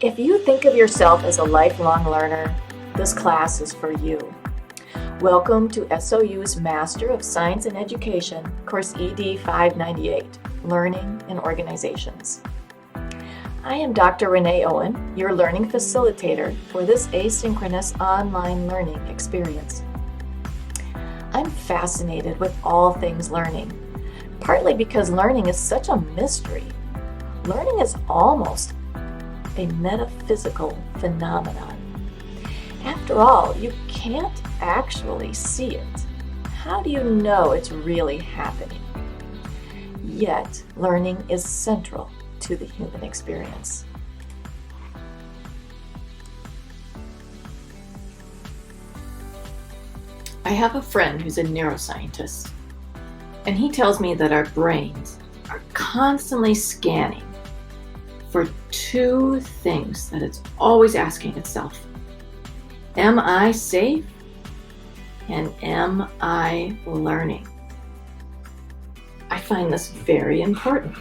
If you think of yourself as a lifelong learner, this class is for you. Welcome to SOU's Master of Science and Education, course ED598, Learning in Organizations. I am Dr. Renee Owen, your learning facilitator for this asynchronous online learning experience. I'm fascinated with all things learning, partly because learning is such a mystery. Learning is almost a metaphysical phenomenon. After all, you can't actually see it. How do you know it's really happening? Yet, learning is central to the human experience. I have a friend who's a neuroscientist, and he tells me that our brains are constantly scanning for two things that it's always asking itself. Am I safe? And am I learning? I find this very important.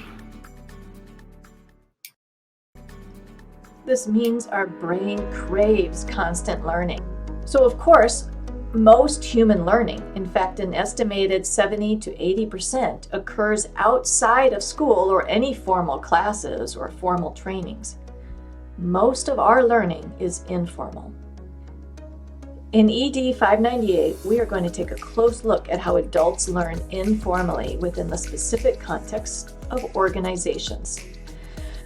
This means our brain craves constant learning. So of course, most human learning, in fact an estimated 70 to 80%, occurs outside of school or any formal classes or formal trainings. Most of our learning is informal. In ED598, we are going to take a close look at how adults learn informally within the specific context of organizations.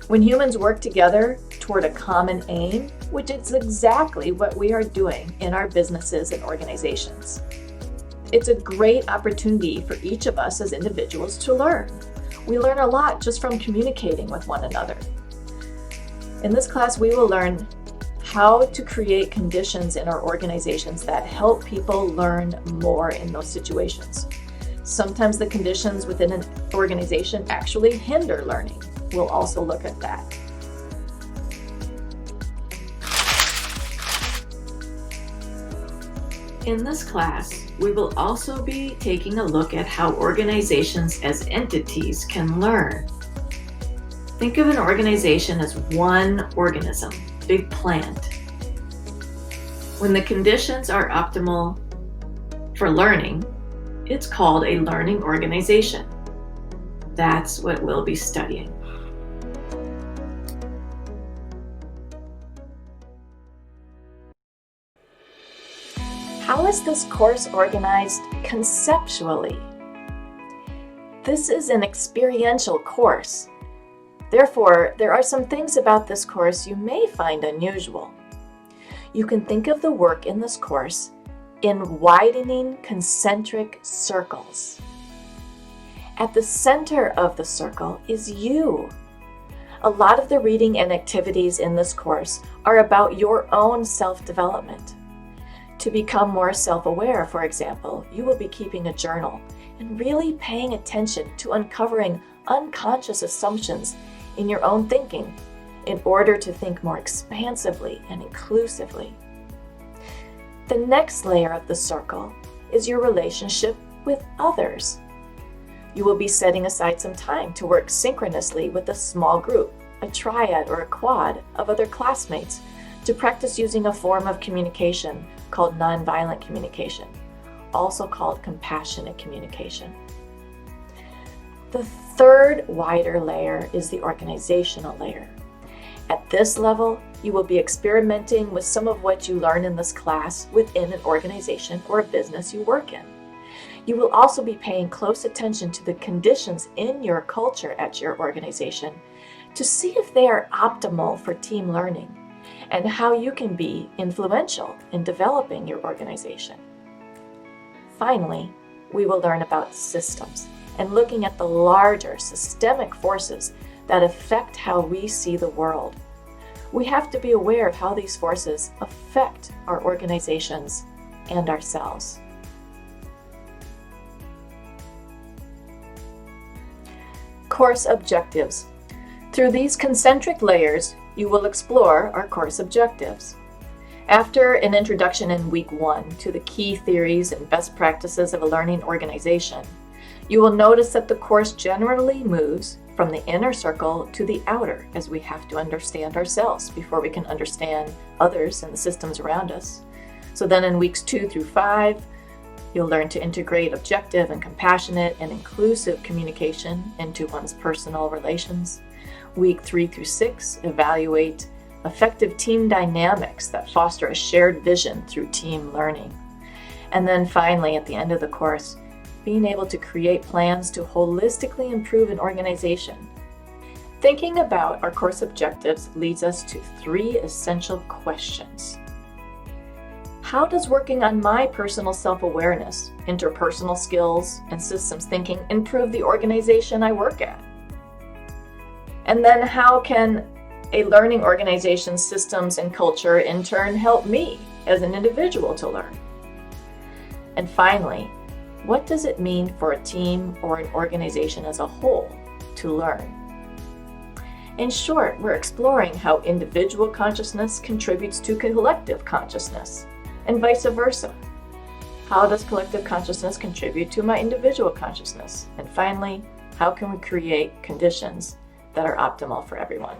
When humans work together toward a common aim, which is exactly what we are doing in our businesses and organizations. It's a great opportunity for each of us as individuals to learn. We learn a lot just from communicating with one another. In this class, we will learn how to create conditions in our organizations that help people learn more in those situations. Sometimes the conditions within an organization actually hinder learning. We'll also look at that. In this class, we will also be taking a look at how organizations as entities can learn. Think of an organization as one organism, big plant. When the conditions are optimal for learning, it's called a learning organization. That's what we'll be studying. How is this course organized conceptually? This is an experiential course. Therefore, there are some things about this course you may find unusual. You can think of the work in this course in widening concentric circles. At the center of the circle is you. A lot of the reading and activities in this course are about your own self-development. To become more self-aware, for example, you will be keeping a journal and really paying attention to uncovering unconscious assumptions in your own thinking in order to think more expansively and inclusively. The next layer of the circle is your relationship with others. You will be setting aside some time to work synchronously with a small group, a triad or a quad of other classmates, to practice using a form of communication called nonviolent communication, also called compassionate communication. The third wider layer is the organizational layer. At this level, you will be experimenting with some of what you learn in this class within an organization or a business you work in. You will also be paying close attention to the conditions in your culture at your organization to see if they are optimal for team learning and how you can be influential in developing your organization. Finally, we will learn about systems and looking at the larger systemic forces that affect how we see the world. We have to be aware of how these forces affect our organizations and ourselves. Course objectives. Through these concentric layers, you will explore our course objectives. After an introduction in week 1 to the key theories and best practices of a learning organization, you will notice that the course generally moves from the inner circle to the outer, as we have to understand ourselves before we can understand others and the systems around us. So then in weeks 2 through 5, you'll learn to integrate objective and compassionate and inclusive communication into one's personal relations. Week 3 through 6, evaluate effective team dynamics that foster a shared vision through team learning. And then finally, at the end of the course, being able to create plans to holistically improve an organization. Thinking about our course objectives leads us to 3 essential questions. How does working on my personal self-awareness, interpersonal skills, and systems thinking improve the organization I work at? And then how can a learning organization's systems and culture in turn help me as an individual to learn? And finally, what does it mean for a team or an organization as a whole to learn? In short, we're exploring how individual consciousness contributes to collective consciousness, and vice versa. How does collective consciousness contribute to my individual consciousness? And finally, how can we create conditions that are optimal for everyone?